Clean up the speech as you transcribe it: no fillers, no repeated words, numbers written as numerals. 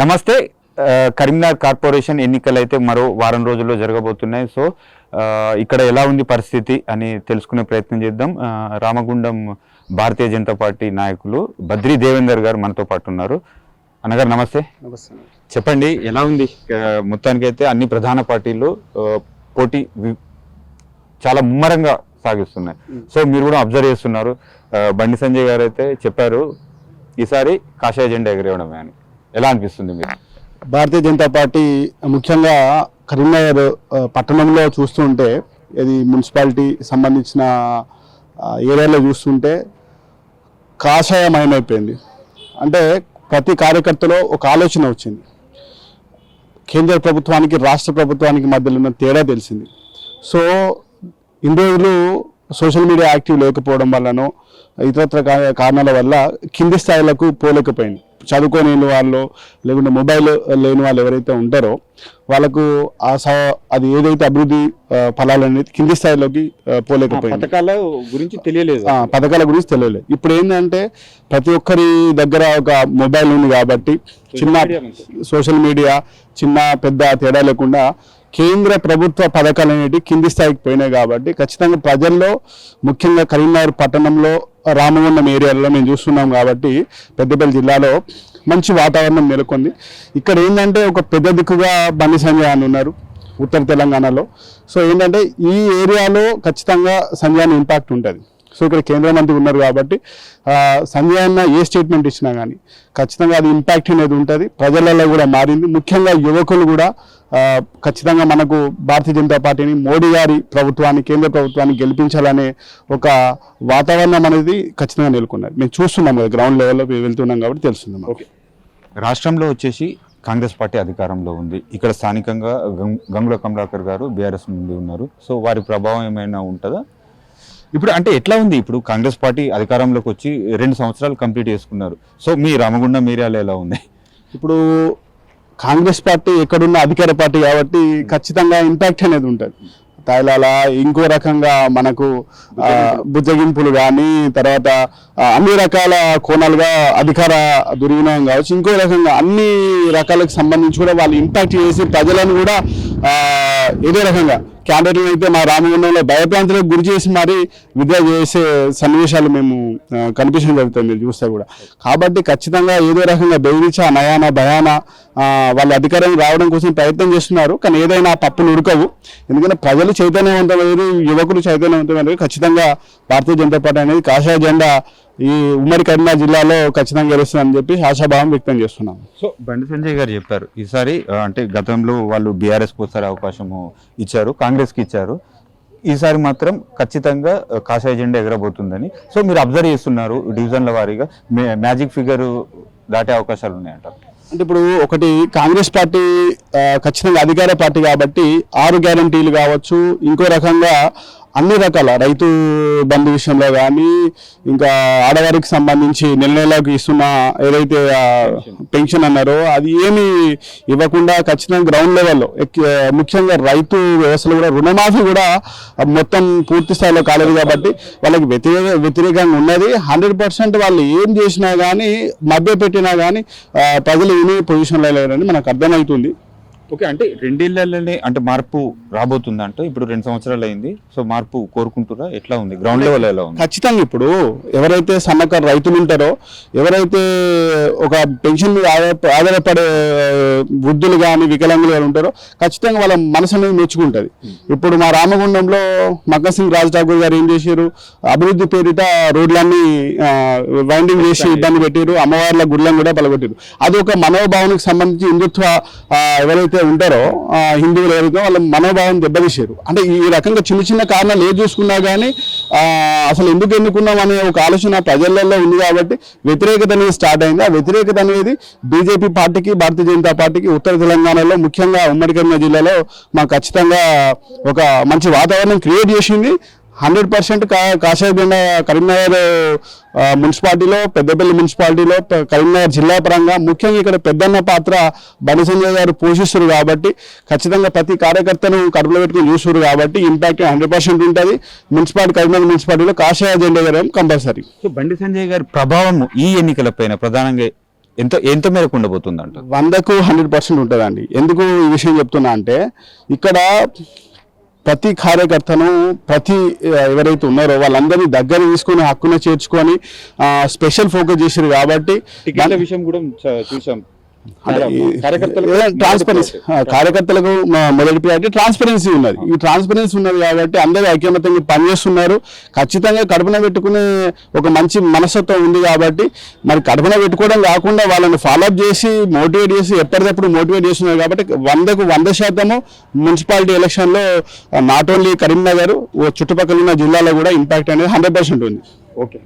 నమస్తే. కరీంనగర్ కార్పొరేషన్ ఎన్నికలు అయితే మరో వారం రోజుల్లో జరగబోతున్నాయి. సో ఇక్కడ ఎలా ఉంది పరిస్థితి అని తెలుసుకునే ప్రయత్నం చేద్దాం. రామగుండం భారతీయ జనతా పార్టీ నాయకులు బద్రీ దేవేందర్ గారు మనతో పాటు ఉన్నారు. అన్నగారు నమస్తే. చెప్పండి, ఎలా ఉంది? మొత్తానికైతే అన్ని ప్రధాన పార్టీలు పోటీ చాలా ముమ్మరంగా సాగిస్తున్నాయి. సో మీరు కూడా అబ్జర్వ్ చేస్తున్నారు. బండి సంజయ్ గారు అయితే చెప్పారు ఈసారి కాషాయ జెండా ఎగరేయడమే అని. ఎలా అనిపిస్తుంది మీరు? భారతీయ జనతా పార్టీ ముఖ్యంగా కరీంనగర్ పట్టణంలో చూస్తుంటే, ఇది మున్సిపాలిటీ సంబంధించిన ఏరియాలో చూస్తుంటే కాషాయమయమైపోయింది. అంటే ప్రతి కార్యకర్తలో ఒక ఆలోచన వచ్చింది. కేంద్ర ప్రభుత్వానికి రాష్ట్ర ప్రభుత్వానికి మధ్యలో ఉన్న తేడా తెలిసింది. సో ఇన్ని రోజులు సోషల్ మీడియా యాక్టివ్ లేకపోవడం వల్లనో ఇతరత్ర కారణాల వల్ల కింది స్థాయిలకు పోలేకపోయింది. చదువుకోని వాళ్ళు లేకుంటే మొబైల్ లేని వాళ్ళు ఎవరైతే ఉంటారో వాళ్ళకు అది ఏదైతే అభివృద్ధి ఫలాలు అనేది కింది స్థాయిలోకి పోలేకపోయింది. పథకాల గురించి తెలియలేదు. ఇప్పుడు ఏంటంటే ప్రతి ఒక్కరి దగ్గర ఒక మొబైల్ ఉంది కాబట్టి చిన్న సోషల్ మీడియా చిన్న పెద్ద తేడా లేకుండా కేంద్ర ప్రభుత్వ పథకాలు అనేవి కింది స్థాయికి పోయినాయి. కాబట్టి ఖచ్చితంగా ప్రజల్లో ముఖ్యంగా కరీంనగర్ పట్టణంలో రామగుండం ఏరియాలో మేము చూస్తున్నాం. కాబట్టి పెద్దపల్లి జిల్లాలో మంచి వాతావరణం నెలకొంది. ఇక్కడ ఏంటంటే ఒక పెద్ద దిక్కుగా బండి సంజయ్ అని ఉన్నారు ఉత్తర తెలంగాణలో. సో ఏంటంటే ఈ ఏరియాలో ఖచ్చితంగా సంజయ్ అన్న ఇంపాక్ట్ ఉంటుంది. సో ఇక్కడ కేంద్ర మంత్రి ఉన్నారు కాబట్టి సంజయ్ అన్న ఏ స్టేట్మెంట్ ఇచ్చినా కానీ ఖచ్చితంగా అది ఇంపాక్ట్ అనేది ఉంటుంది. ప్రజలలో కూడా మారింది. ముఖ్యంగా యువకులు కూడా ఖచ్చితంగా మనకు భారతీయ జనతా పార్టీని, మోడీ గారి ప్రభుత్వాన్ని, కేంద్ర ప్రభుత్వాన్ని గెలిపించాలనే ఒక వాతావరణం అనేది ఖచ్చితంగా నెలకొన్నది. మేము చూస్తున్నాం కదా, గ్రౌండ్ లెవెల్లో వెళ్తున్నాం కాబట్టి తెలుస్తున్నాం. ఓకే, రాష్ట్రంలో వచ్చేసి కాంగ్రెస్ పార్టీ అధికారంలో ఉంది. ఇక్కడ స్థానికంగా గంగుల కమలాకర్ గారు బీఆర్ఎస్ నుండి ఉన్నారు. సో వారి ప్రభావం ఏమైనా ఉంటుందా? ఇప్పుడు అంటే ఎట్లా ఉంది? ఇప్పుడు కాంగ్రెస్ పార్టీ అధికారంలోకి వచ్చి 2 సంవత్సరాలు కంప్లీట్ చేసుకున్నారు. సో మీ రామగుండం ఏరియాలో ఎలా ఉంది? ఇప్పుడు కాంగ్రెస్ పార్టీ ఎక్కడున్న అధికార పార్టీ కాబట్టి ఖచ్చితంగా ఇంపాక్ట్ అనేది ఉంటుంది. తాయిలాల ఇంకో రకంగా మనకు బుజ్జగింపులు కానీ, తర్వాత అన్ని రకాల కోణాలుగా అధికార దుర్వినియోగం కావచ్చు, ఇంకో రకంగా అన్ని రకాలకు సంబంధించి కూడా వాళ్ళు ఇంపాక్ట్ చేసి ప్రజలను కూడా ఏదో రకంగా క్యాండిడేట్లు అయితే మా రామగుండంలో భయప్రాంతాలకు గురి చేసి మరి విద్య చేసే సన్నివేశాలు మేము కనిపించడం జరుగుతుంది మీరు చూస్తే కూడా. కాబట్టి ఖచ్చితంగా ఏదో రకంగా బెదిరించా నయానా భయానా వాళ్ళ అధికారం రావడం కోసం ప్రయత్నం చేస్తున్నారు. కానీ ఏదైనా పప్పులు ఉడకవు. ఎందుకంటే ప్రజలు చైతన్యవంతమైన, యువకులు చైతన్యవంతమైన ఖచ్చితంగా భారతీయ జనతా పార్టీ అనేది కాషాయ జెండా ఈ ఉమ్మడి కరీంనగర్ జిల్లాలో ఖచ్చితంగా గెలుస్తుందని చెప్పి ఆశాభావం వ్యక్తం చేస్తున్నాం. సో బండి సంజయ్ గారు చెప్పారు ఈసారి, అంటే గతంలో వాళ్ళు బీఆర్ఎస్ కోసారి అవకాశము ఇచ్చారు, కాంగ్రెస్కి ఇచ్చారు, ఈసారి మాత్రం ఖచ్చితంగా కాషాయ జెండా ఎగరబోతుందని. సో మీరు అబ్జర్వ్ చేస్తున్నారు డివిజన్ల వారీగా మ్యాజిక్ ఫిగర్ దాటే అవకాశాలు ఉన్నాయంటారు. అంటే ఇప్పుడు ఒకటి కాంగ్రెస్ పార్టీ ఖచ్చితంగా అధికార పార్టీ కాబట్టి 6 గ్యారంటీలు కావచ్చు, ఇంకో రకంగా అన్ని రకాల రైతు బంధు విషయంలో కానీ, ఇంకా ఆడవారికి సంబంధించి నెలకు ఇస్తున్న ఏదైతే పెన్షన్ అన్నారో అది ఏమి ఇవ్వకుండా ఖచ్చితంగా గ్రౌండ్ లెవెల్లో ముఖ్యంగా రైతు వ్యవస్థలో కూడా రుణమాఫీ కూడా మొత్తం పూర్తి స్థాయిలో కాలేదు. కాబట్టి వాళ్ళకి వ్యతిరేకంగా ఉన్నది. 100% వాళ్ళు ఏం చేసినా కానీ మభ్య పెట్టినా కానీ ప్రజలు వినే పొజిషన్లో లేరని మనకు అర్థమవుతుంది. ఓకే, అంటే 2 ఏళ్లలోనే అంటే మార్పు రాబోతుందా? అంటే ఇప్పుడు 2 సంవత్సరాలు అయింది. సో మార్పు కోరుకుంటారా? ఎట్లా ఉంది గ్రౌండ్ లెవెల్? ఎలా ఉంది? ఖచ్చితంగా ఇప్పుడు ఎవరైతే సన్నకారు రైతులు ఉంటారో, ఎవరైతే ఒక పెన్షన్ మీద ఆధారపడే వృద్ధులు కానీ వికలాంగులు కానీ ఉంటారో ఖచ్చితంగా వాళ్ళ మనసు అనేది మెచ్చుకుంటుంది. ఇప్పుడు మా రామగుండంలో మక్కన్ సింగ్ రాజ్ ఠాకూర్ గారు ఏం చేశారు, అభివృద్ధి పేరిట రోడ్లన్నీ వైండింగ్ చేసి ఇబ్బంది పెట్టారు, అమ్మవార్ల గుడ్లను కూడా పలగొట్టారు. అది ఒక మనోభావానికి సంబంధించి హిందుత్వ ఎవరైతే ఉంటారో హిందువులు ఎవరైతే వాళ్ళ మనోభావం దెబ్బతీశారు. అంటే ఈ రకంగా చిన్న చిన్న కారణాలు ఏది చూసుకున్నా కానీ అసలు ఎందుకు ఎన్నుకున్నాం అనే ఒక ఆలోచన ప్రజలలో ఉంది. కాబట్టి వ్యతిరేకత అనేది స్టార్ట్ అయింది. ఆ వ్యతిరేకత అనేది బీజేపీ పార్టీకి, భారతీయ జనతా పార్టీకి ఉత్తర తెలంగాణలో ముఖ్యంగా ఉమ్మడి కరీంనగర్ జిల్లాలో మాకు ఖచ్చితంగా ఒక మంచి వాతావరణం క్రియేట్ చేసింది. 100% కాషాయ జెండా కరీంనగర్ మున్సిపాలిటీలో, పెద్దపల్లి మున్సిపాలిటీలో, కరీంనగర్ జిల్లా పరంగా ముఖ్యంగా ఇక్కడ పెద్దన్న పాత్ర బండి సంజయ్ గారు పోషిస్తారు. కాబట్టి ఖచ్చితంగా ప్రతి కార్యకర్తను కడుపులో పెట్టుకుని చూస్తారు. కాబట్టి ఇంపాక్ట్ 100% ఉంటుంది. మున్సిపాలిటీ కరీంనగర్ మున్సిపాలిటీలో కాషాయ జెండా గారు కంపల్సరీ. సో బండి సంజయ్ గారి ప్రభావం ఈ ఎన్నికల పైన ప్రధానంగా ఎంత ఎంత మేరకు ఉండబోతుంది అంట? 100కు 100% ఉంటుందండి. ఎందుకు ఈ విషయం చెప్తున్నా అంటే ఇక్కడ ప్రతి కార్యకర్తను ఎవరైతే ఉన్నారో వాళ్ళందరినీ దగ్గర తీసుకొని హక్కున చేర్చుకొని స్పెషల్ ఫోకస్ చేశారు కాబట్టి టికెట్ల విషయం కూడా చూసాం. ట్రాన్స్పరెన్సీ కార్యకర్తలకు మొదటి ప్రయారిటీ ట్రాన్స్పరెన్సీ ఉన్నది. ఈ ట్రాన్స్పరెన్సీ ఉన్నది కాబట్టి అందరూ ఐక్యమత్యంగా పనిచేస్తున్నారు. ఖచ్చితంగా కడుపున పెట్టుకునే ఒక మంచి మనస్తత్వం ఉంది కాబట్టి మరి కడుపున పెట్టుకోవడం కాకుండా వాళ్ళని ఫాలోఅప్ చేసి మోటివేట్ చేసి ఎప్పటికప్పుడు మోటివేట్ చేస్తున్నారు కాబట్టి 100కు 100% మున్సిపాలిటీ ఎలక్షన్లో నాట్ ఓన్లీ కరీంనగర్ చుట్టుపక్కల ఉన్న జిల్లాలో కూడా ఇంపాక్ట్ అనేది 100% ఉంది. ఓకే.